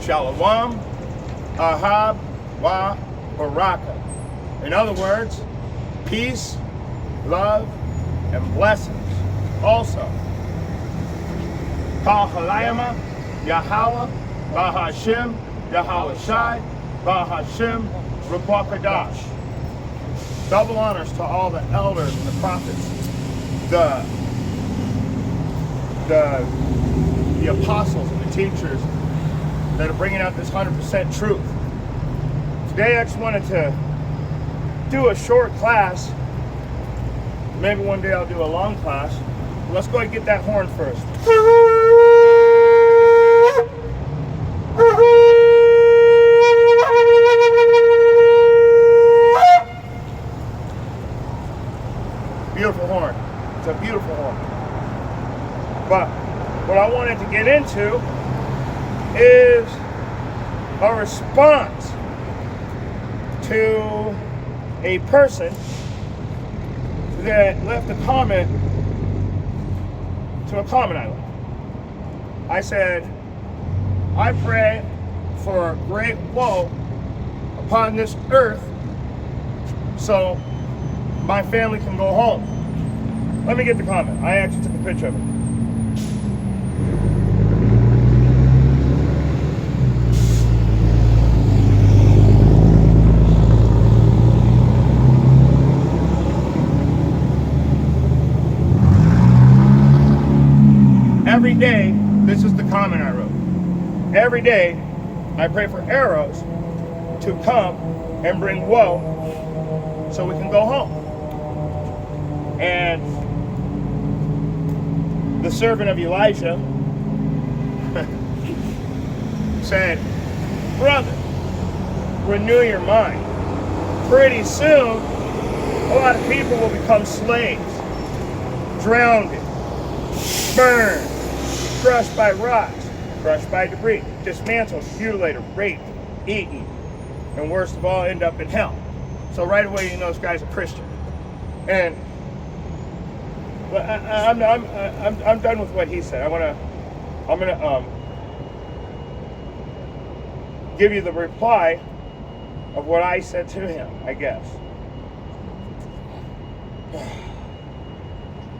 Shalom, Ahab, Wa, Baraka. In other words, peace, love, and blessings. Also, Kahalayama, Yahweh, Bahashim, Yahweh Shai, Bahashim, Rukwakadash. Double honors to all the elders and the prophets, the apostles and the teachers that are bringing out this 100% truth. Today I just wanted to do a short class. Maybe one day I'll do a long class. But let's go ahead and get that horn first. Beautiful horn. It's a beautiful horn. But what I wanted to get into is a response to a person that left a comment to a comment I left. I said, I pray for great woe upon this earth so my family can go home. Let me get the comment. I actually took a picture of it. Every day, this is the comment I wrote. Every day, I pray for arrows to come and bring woe so we can go home. And the servant of Elijah said, brother, renew your mind. Pretty soon, a lot of people will become slaves, drowned, burned, crushed by rocks, crushed by debris, dismantled, mutilated, raped, eaten, and worst of all, end up in hell. So right away, you know this guy's a Christian. And I'm done with what he said. I'm gonna give you the reply of what I said to him, I guess.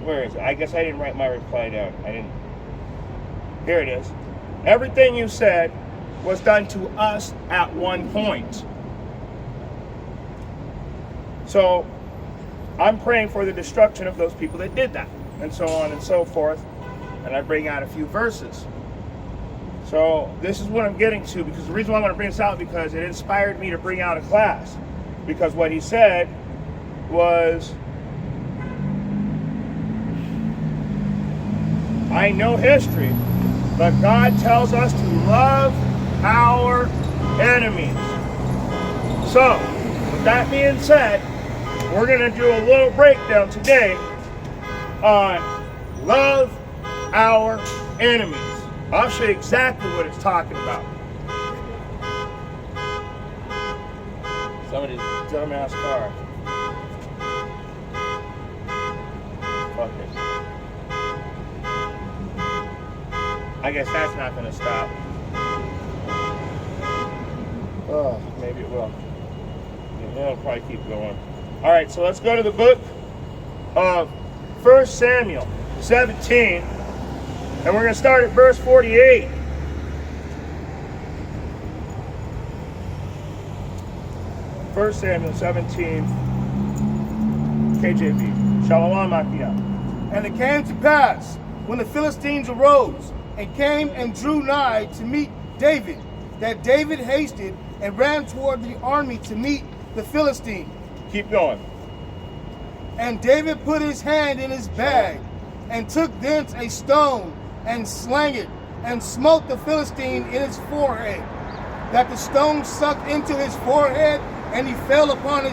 Where is it? I guess I didn't write my reply down. Here it is. Everything you said was done to us at one point. So I'm praying for the destruction of those people that did that, and so on and so forth. And I bring out a few verses. So this is what I'm getting to, because the reason why I want to bring this out, because it inspired me to bring out a class. Because what he said was, I know history, but God tells us to love our enemies. So, with that being said, we're going to do a little breakdown today on love our enemies. I'll show you exactly what it's talking about. Somebody's dumbass car. Fuck it. I guess that's not going to stop. Oh, maybe it will. It'll probably keep going. All right, so let's go to the book of 1 Samuel 17, and we're going to start at verse 48. First Samuel 17, KJV. Shalom Akiyah. And it came to pass, when the Philistines arose and came and drew nigh to meet David, that David hasted and ran toward the army to meet the Philistine. Keep going. And David put his hand in his bag, and took thence a stone, and slang it, and smote the Philistine in his forehead, that the stone sucked into his forehead, and he fell upon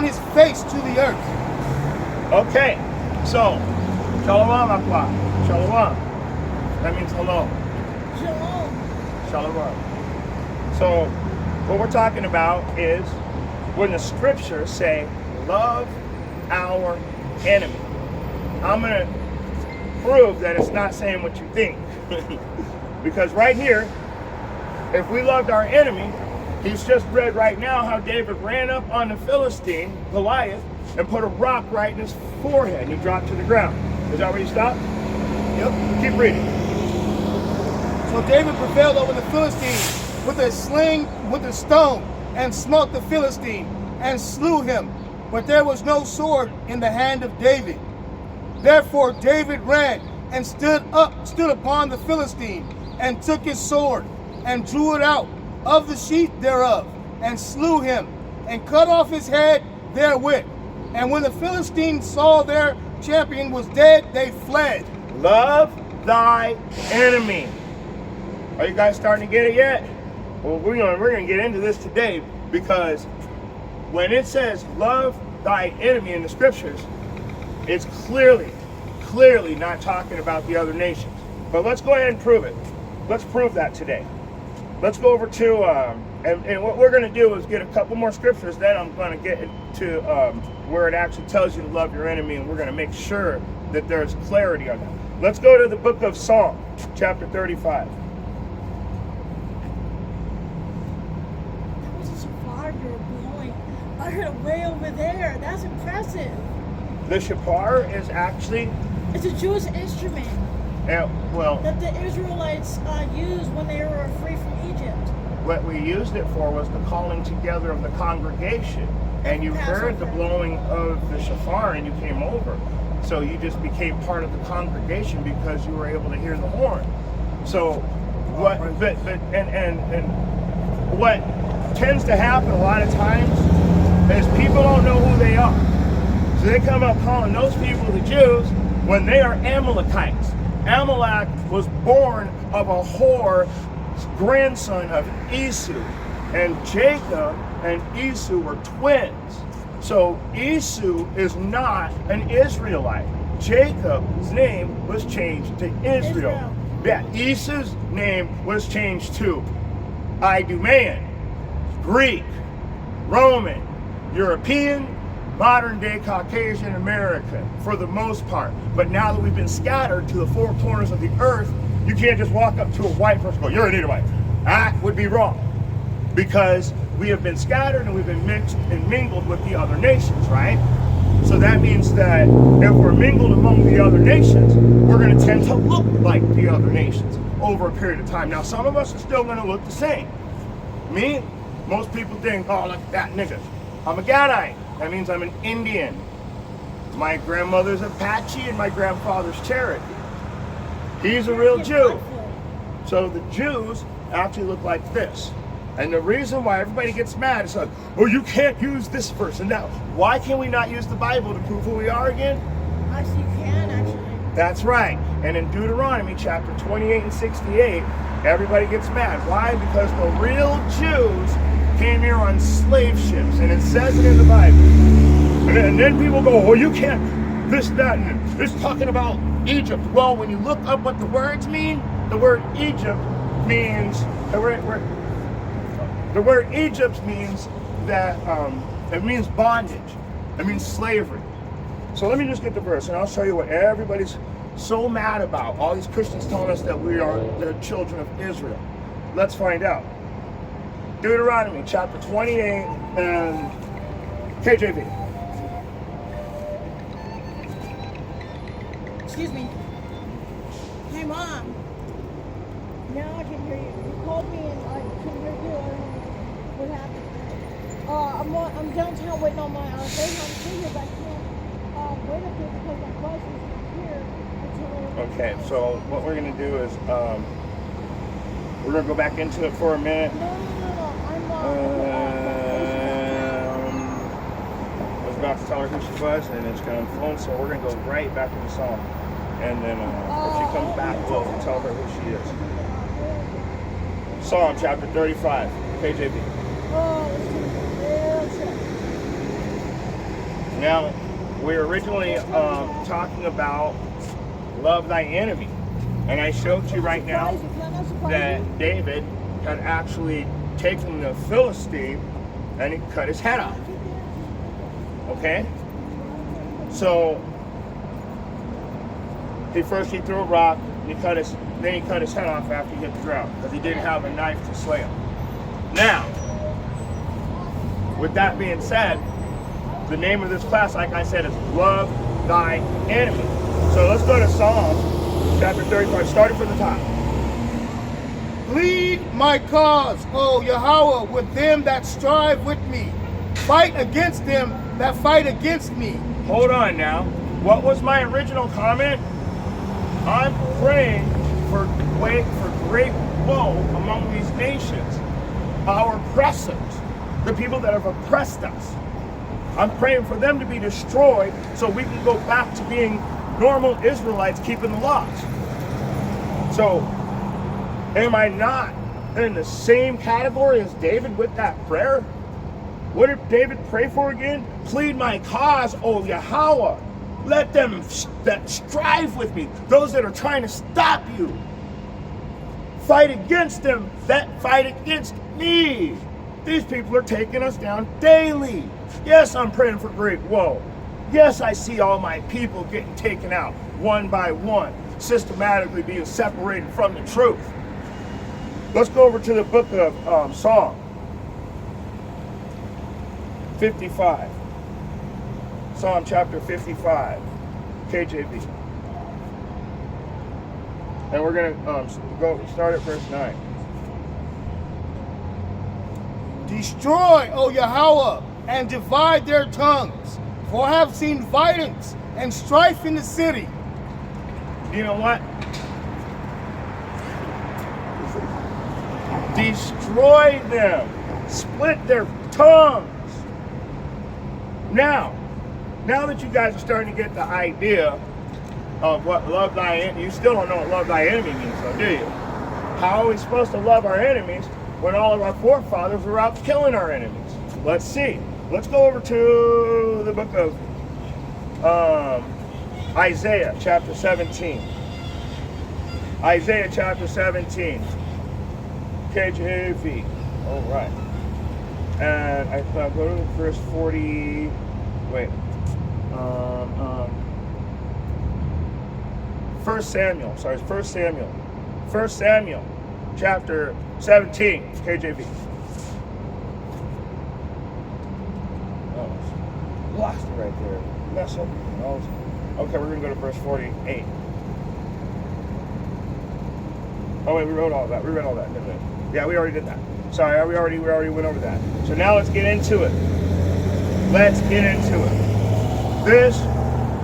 his face to the earth. Okay, so, Shalom Akwa. Shalom. That means hello. Shalom. Shalom. So, what we're talking about is when the scriptures say, love our enemy. I'm going to prove that it's not saying what you think. Because right here, if we loved our enemy, he's just read right now how David ran up on the Philistine, Goliath, and put a rock right in his forehead, and he dropped to the ground. Is that where you stopped? Yep. Keep reading. So David prevailed over the Philistine with a sling, with a stone, and smote the Philistine, and slew him. But there was no sword in the hand of David. Therefore David ran and stood upon the Philistine, and took his sword, and drew it out of the sheath thereof, and slew him, and cut off his head therewith. And when the Philistines saw their champion was dead, they fled. Love thy enemy. Are you guys starting to get it yet? Well, we're gonna get into this today, because when it says love thy enemy in the scriptures, it's clearly not talking about the other nations. But let's go ahead and prove it. Let's prove that today. Let's go over to, and what we're going to do is get a couple more scriptures, then I'm going to get to where it actually tells you to love your enemy, and we're going to make sure that there's clarity on that. Let's go to the book of Psalm, chapter 35. That was a shofar you were blowing. I heard it way over there. That's impressive. The shofar is actually, It's a Jewish instrument well, that the Israelites used when they were free from Egypt. what we used it for was the calling together of the congregation. And you heard the blowing of the shofar and you came over. So you just became part of the congregation because you were able to hear the horn. So what what tends to happen a lot of times is people don't know who they are. So they come up calling those people the Jews when they are Amalekites. Amalek was born of a whore, grandson of Esau. And Jacob and Esau were twins. So Esau is not an Israelite. Jacob's name was changed to Israel. Yeah, Esau's name was changed to Idumean, Greek, Roman, European, modern day Caucasian American for the most part. But now that we've been scattered to the four corners of the earth, you can't just walk up to a white person and go, "You're an Edomite." That would be wrong, because we have been scattered and we've been mixed and mingled with the other nations, right? So that means that if we're mingled among the other nations, we're going to tend to look like the other nations over a period of time. Now, some of us are still going to look the same. Me, most people think, "Oh, look at that nigga. I'm a Gadite. That means I'm an Indian. My grandmother's Apache and my grandfather's Cherokee. He's a real Jew." So the Jews actually look like this. And the reason why everybody gets mad is like, "Oh, you can't use this verse." And now, why can we not use the Bible to prove who we are again? Actually, you can, actually. That's right. And in Deuteronomy chapter 28 and 68, everybody gets mad. Why? Because the real Jews came here on slave ships, and it says it in the Bible. And then people go, "Oh, you can't, this, that, and it's talking about Egypt." Well, when you look up what the words mean, the word Egypt means, the word Egypt means that, it means bondage. It means slavery. So let me just get the verse, and I'll show you what everybody's so mad about. All these Christians telling us that we are the children of Israel. Let's find out. Deuteronomy chapter 28 and KJV. Excuse me. Hey, Mom. Now I can hear you. You called me and I couldn't hear you. I don't know what happened. I'm downtown waiting on my I'm here, but I can't wait up here because my bus is not here until... Okay, so what we're going to do is we're going to go back into it for a minute. No. I was about to tell her who she was, and it's going to phone, so we're going to go right back in the song. And then if she comes back, we'll tell her who she is. Psalm chapter 35, KJV. Now, we were originally talking about love thy enemy. And I showed you right now that David had actually taken the Philistine and he cut his head off. Okay? So he threw a rock, And then he cut his head off after he hit the ground because he didn't have a knife to slay him. Now, with that being said, the name of this class, like I said, is Love Thy Enemy. So let's go to Psalms chapter 35, starting from the top. Plead my cause, O Yahweh, with them that strive with me. Fight against them that fight against me. Hold on now. What was my original comment? I'm praying for great woe among these nations, our oppressors, the people that have oppressed us. I'm praying for them to be destroyed so we can go back to being normal Israelites keeping the laws. So, am I not in the same category as David with that prayer? What did David pray for again? Plead my cause, O Yahweh. Let them that strive with me, those that are trying to stop you, fight against them that fight against me. These people are taking us down daily. Yes, I'm praying for great woe. Yes, I see all my people getting taken out one by one, systematically being separated from the truth. Let's go over to the book of Psalm 55. Psalm chapter 55, KJV. And we're going to go start at verse 9. Destroy, O Yahweh, and divide their tongues, for I have seen violence and strife in the city. You know what? Destroy them. Split their tongues. Now that you guys are starting to get the idea of what love thy enemy, you still don't know what love thy enemy means, though, do you? How are we supposed to love our enemies when all of our forefathers were out killing our enemies? Let's see. Let's go over to the book of Isaiah chapter 17. Isaiah chapter 17. KJV. All right. And I go to verse 40. Wait. 1 Samuel. Sorry, 1 Samuel. 1 Samuel chapter 17. KJV. Oh, lost it right there. Mess up. Okay, we're going to go to verse 48. Oh, wait, we wrote all that. We read all that, didn't we? Yeah, we already did that. Sorry, we already went over that. So now let's get into it. Let's get into it. This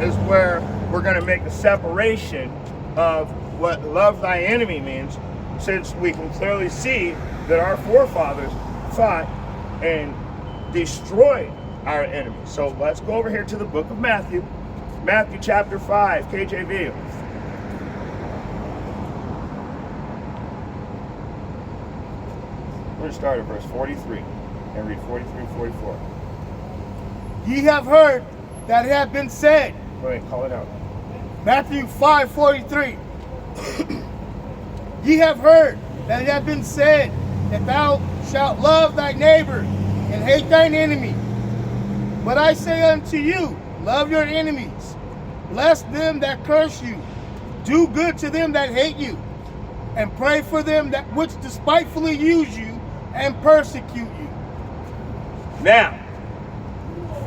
is where we're going to make the separation of what love thy enemy means, since we can clearly see that our forefathers fought and destroyed our enemies. So let's go over here to the book of Matthew. Matthew chapter 5, KJV. We're going to start at verse 43 and read 43, 44. Ye have heard that it hath been said. Wait, call it out. Matthew 5:43. Ye have heard that it hath been said that thou shalt love thy neighbor and hate thine enemy. But I say unto you, love your enemies, bless them that curse you, do good to them that hate you, and pray for them that which despitefully use you and persecute you. Now,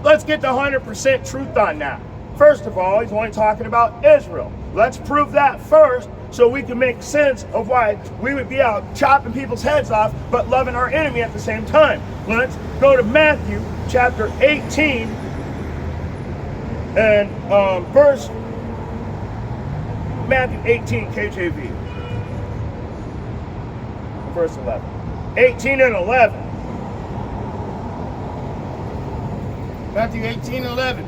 let's get the 100% truth on that. First of all, he's only talking about Israel. Let's prove that first so we can make sense of why we would be out chopping people's heads off but loving our enemy at the same time. Let's go to Matthew chapter 18 and verse Matthew 18 KJV. Verse 11. 18 and 11. Matthew 18:11.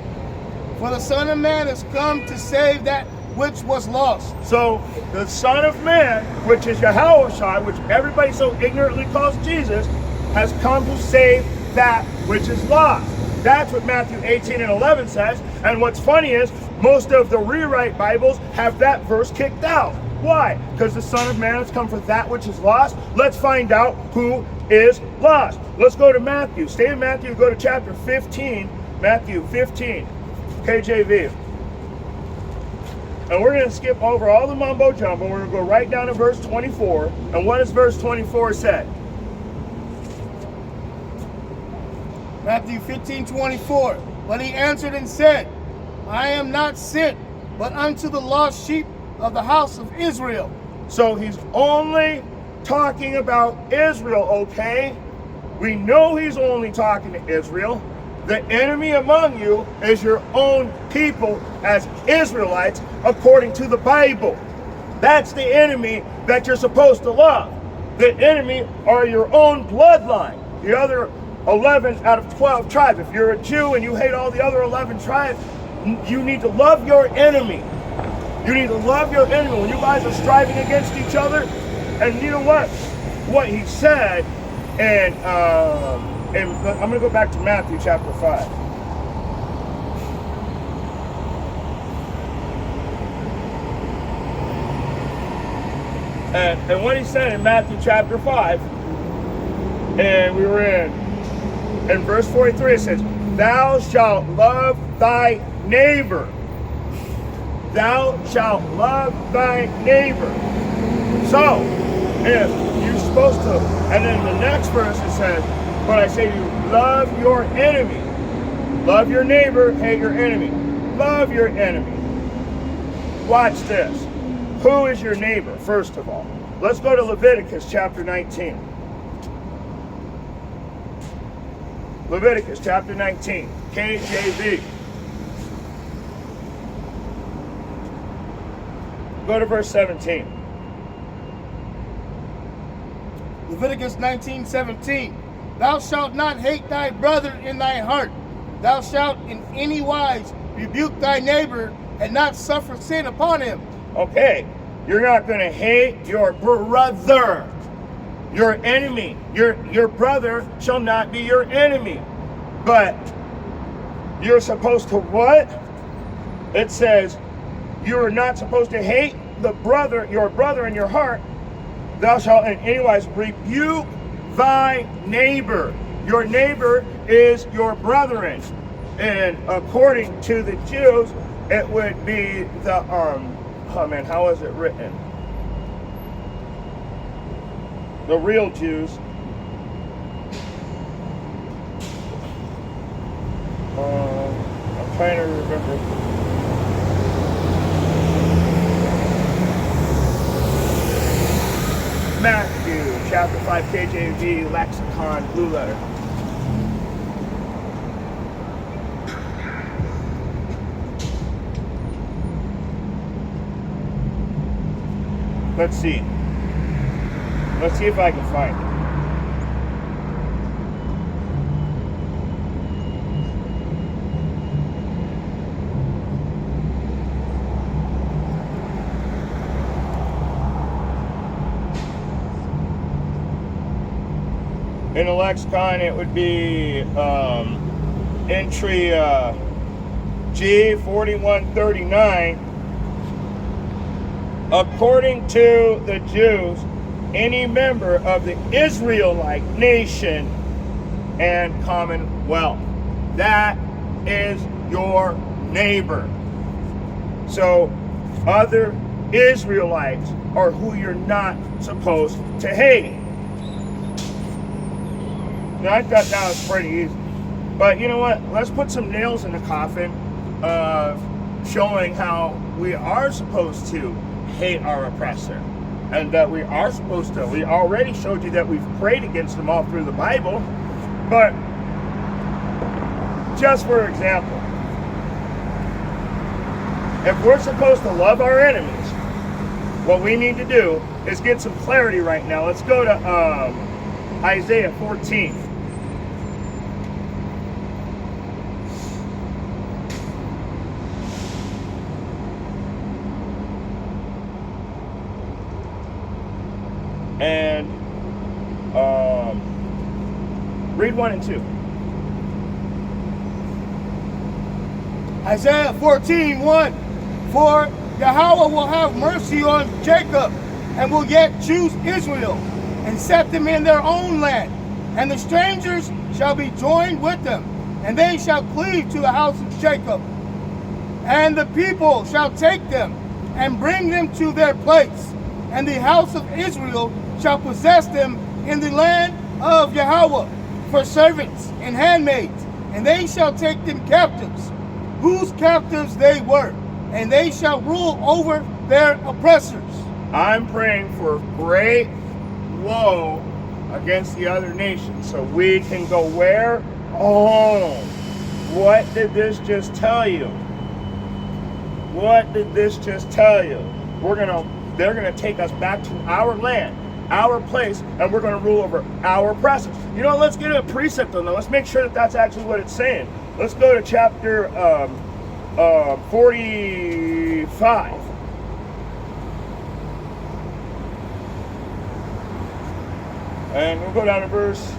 For the Son of Man is come to save that which was lost. So the Son of Man, which is Yahushua, which everybody so ignorantly calls Jesus, has come to save that which is lost. That's what Matthew 18 and 11 says. And what's funny is most of the rewrite Bibles have that verse kicked out. Why? Because the Son of Man has come for that which is lost. Let's find out who is lost. Let's go to Matthew. Stay in Matthew, go to chapter 15. Matthew 15, KJV. And we're going to skip over all the mumbo jumbo. We're going to go right down to verse 24. And what does verse 24 say? Matthew 15:24. But he answered and said, I am not sent, but unto the lost sheep of the house of Israel. So he's only talking about Israel, okay? We know he's only talking to Israel. The enemy among you is your own people as Israelites according to the Bible. That's the enemy that you're supposed to love. The enemy are your own bloodline. The other 11 out of 12 tribes. If you're a Jew and you hate all the other 11 tribes, you need to love your enemy. You need to love your enemy when you guys are striving against each other. And you know what? What he said, and I'm going to go back to Matthew chapter 5. And what he said in Matthew chapter 5, and we were in verse 43, it says, thou shalt love thy neighbor. Thou shalt love thy neighbor. So, if you're supposed to, and then the next verse it says, but I say to you, love your enemy. Love your neighbor, hate your enemy. Love your enemy. Watch this. Who is your neighbor, first of all? Let's go to Leviticus chapter 19. Leviticus chapter 19, KJV. Go to verse 17. Leviticus 19:17. Thou shalt not hate thy brother in thy heart. Thou shalt in any wise rebuke thy neighbor and not suffer sin upon him. Okay, you're not going to hate your brother. Your enemy. Your brother shall not be your enemy. But you're supposed to what? It says you're not supposed to hate your brother in your heart. Thou shalt in any wise rebuke thy neighbor. Your neighbor is your brethren. And according to the Jews, it would be the how is it written? The real Jews. I'm trying to remember. Matthew chapter 5 KJV lexicon blue letter. Let's see. Let's see if I can find it. In the lexicon, it would be entry G4139. According to the Jews, any member of the Israelite nation and commonwealth. That is your neighbor. So other Israelites are who you're not supposed to hate. Now, I thought that was pretty easy. But you know what? Let's put some nails in the coffin of showing how we are supposed to hate our oppressor. And that we are supposed to. We already showed you that we've prayed against them all through the Bible. But just for example, if we're supposed to love our enemies, what we need to do is get some clarity right now. Let's go to Isaiah 14. And read 1 and 2. Isaiah 14:1. For Yahweh will have mercy on Jacob and will yet choose Israel and set them in their own land. And the strangers shall be joined with them, and they shall cleave to the house of Jacob. And the people shall take them, and bring them to their place. And the house of Israel shall possess them in the land of Yahweh for servants and handmaids, and they shall take them captives, whose captives they were, and they shall rule over their oppressors. I'm praying for great woe against the other nations so we can go where? Home. What did this just tell you? What did this just tell you? They're gonna take us back to our land, our place, and we're gonna rule over our oppressors. You know, let's get a precept on that. Let's make sure that that's actually what it's saying. Let's go to chapter 45. And we'll go down to verse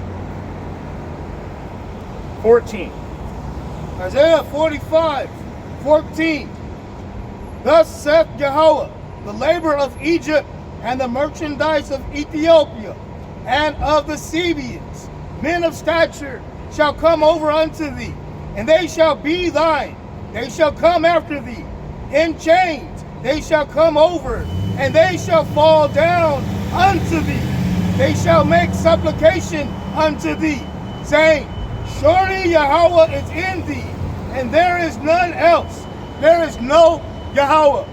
14. Isaiah 45:14. Thus saith Yahweh, the labor of Egypt and the merchandise of Ethiopia and of the Sabeans, men of stature, shall come over unto thee, and they shall be thine. They shall come after thee. In chains they shall come over, and they shall fall down unto thee. They shall make supplication unto thee, saying, Surely Yahweh is in thee, and there is none else. There is no Yahweh.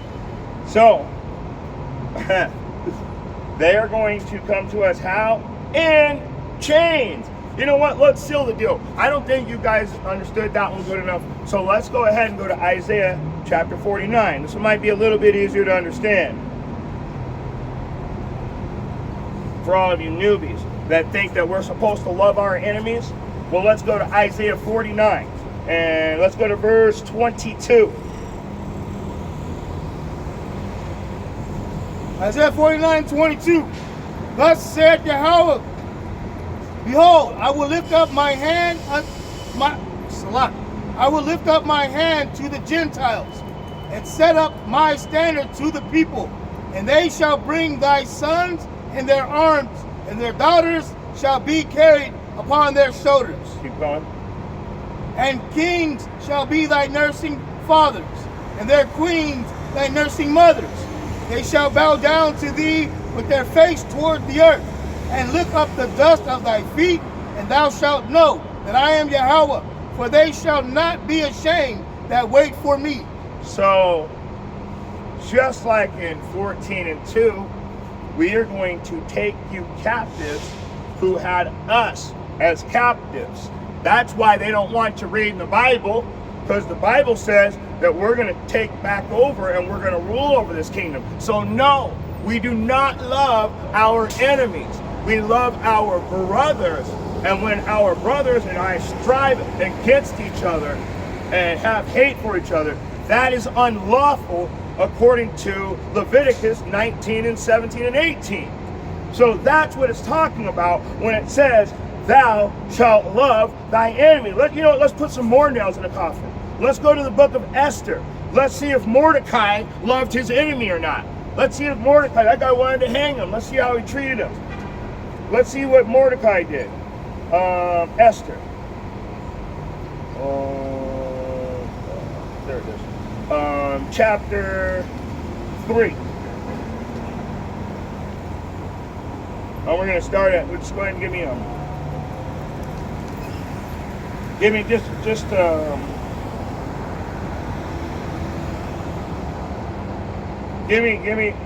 So, they are going to come to us how? In chains. You know what? Let's seal the deal. I don't think you guys understood that one good enough. So let's go ahead and go to Isaiah chapter 49. This one might be a little bit easier to understand. For all of you newbies that think that we're supposed to love our enemies, well, let's go to Isaiah 49. And let's go to verse 22. Isaiah 49:22. Thus saith Yahweh, Behold, I will lift up my hand, I will lift up my hand to the Gentiles, and set up my standard to the people, and they shall bring thy sons in their arms, and their daughters shall be carried upon their shoulders. Keep going. And kings shall be thy nursing fathers, and their queens thy nursing mothers. They shall bow down to thee with their face toward the earth, and lick up the dust of thy feet, and thou shalt know that I am Yahweh, for they shall not be ashamed that wait for me. So, just like in 14:2, we are going to take you captives who had us as captives. That's why they don't want to read in the Bible, because the Bible says that we're going to take back over and we're going to rule over this kingdom. So no, we do not love our enemies. We love our brothers. And when our brothers and I strive against each other and have hate for each other, that is unlawful according to Leviticus 19 and 17 and 18. So that's what it's talking about when it says, thou shalt love thy enemy. Let's put some more nails in the coffin. Let's go to the book of Esther. Let's see if Mordecai loved his enemy or not. Let's see if Mordecai, that guy wanted to hang him. Let's see how he treated him. Let's see what Mordecai did. Esther. There it is. Chapter 3. And we're going to start at, let's go ahead and give me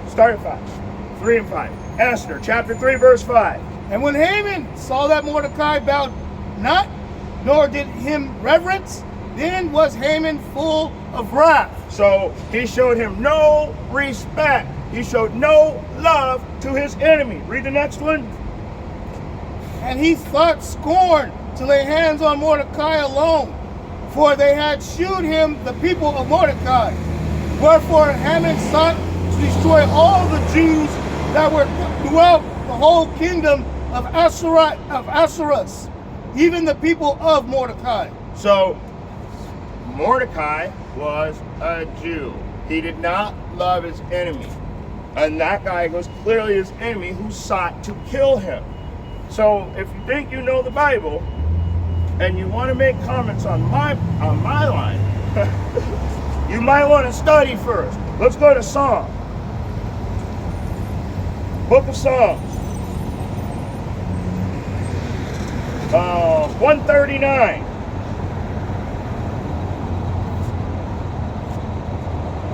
start at 5. 3 and 5. Esther, chapter 3, verse 5. And when Haman saw that Mordecai bowed not, nor did him reverence, then was Haman full of wrath. So he showed him no respect. He showed no love to his enemy. Read the next one. And he thought scorn to lay hands on Mordecai alone, for they had shewed him the people of Mordecai. Wherefore Haman sought to destroy all the Jews that were throughout the whole kingdom of Ahasuerus, even the people of Mordecai. So Mordecai was a Jew. He did not love his enemy. And that guy was clearly his enemy who sought to kill him. So if you think you know the Bible and you want to make comments on my line, You might want to study first. Let's go to Psalms. Book of Psalms. 139.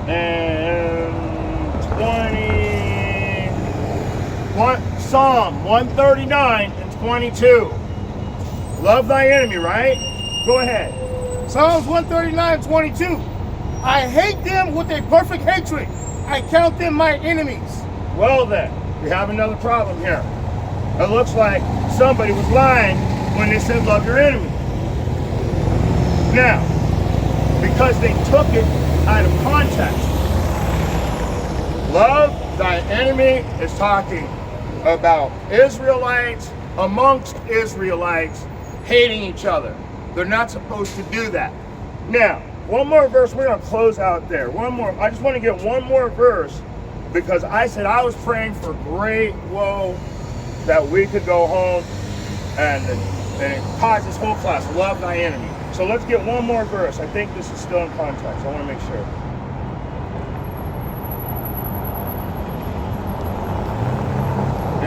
And 20. Psalm 139 and 22. Love thy enemy, right? Go ahead. Psalms 139:22. I hate them with a perfect hatred. I count them my enemies. Well then, we have another problem here. It looks like somebody was lying when they said love your enemy. Now, because they took it out of context, love thy enemy is talking about Israelites amongst Israelites hating each other. They're not supposed to do that. Now, one more verse, we're going to close out there. One more. I just want to get one more verse because I said I was praying for great woe that we could go home and it caused this whole class, love thy enemy. So let's get one more verse. I think this is still in context. I want to make sure.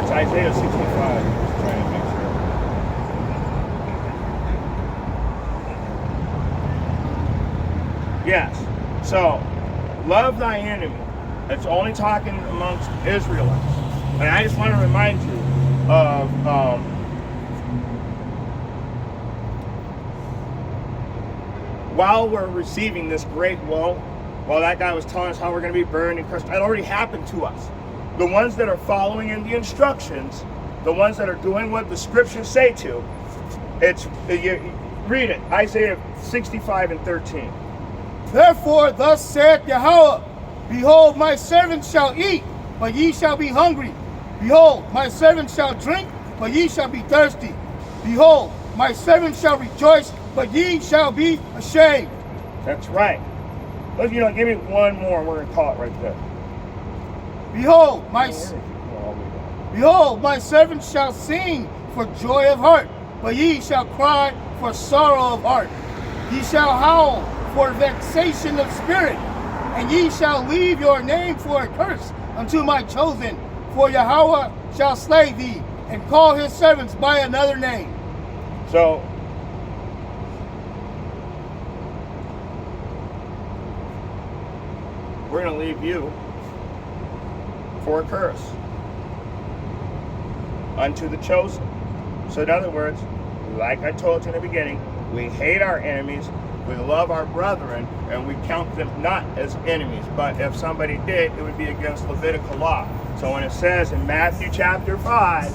It's Isaiah 65. Just trying to make sure. Yes. So, love thy enemy. It's only talking amongst Israelites. And I just want to remind you of while we're receiving this great woe, while that guy was telling us how we're going to be burned in crushed, it already happened to us. The ones that are following in the instructions, the ones that are doing what the scriptures say to, read it, Isaiah 65 and 13. Therefore, thus saith Yahweh, behold, my servants shall eat, but ye shall be hungry. Behold, my servants shall drink, but ye shall be thirsty. Behold, my servants shall rejoice, but ye shall be ashamed. That's right. But give me one more and we're going to call it right there. Behold, my servants shall sing for joy of heart, but ye shall cry for sorrow of heart. Ye shall howl for vexation of spirit, and ye shall leave your name for a curse unto my chosen. For Yahweh shall slay thee, and call his servants by another name. So, we're going to leave you for a curse unto the chosen. So in other words, like I told you in the beginning, we hate our enemies, we love our brethren, and we count them not as enemies. But if somebody did, it would be against Levitical law. So when it says in Matthew chapter 5,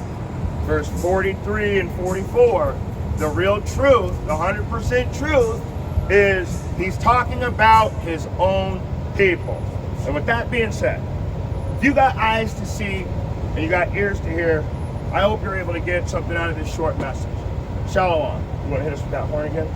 verse 43 and 44, the real truth, the 100% truth, is he's talking about his own people. And with that being said, if you got eyes to see and you got ears to hear, I hope you're able to get something out of this short message. Shalom. You want to hit us with that horn again?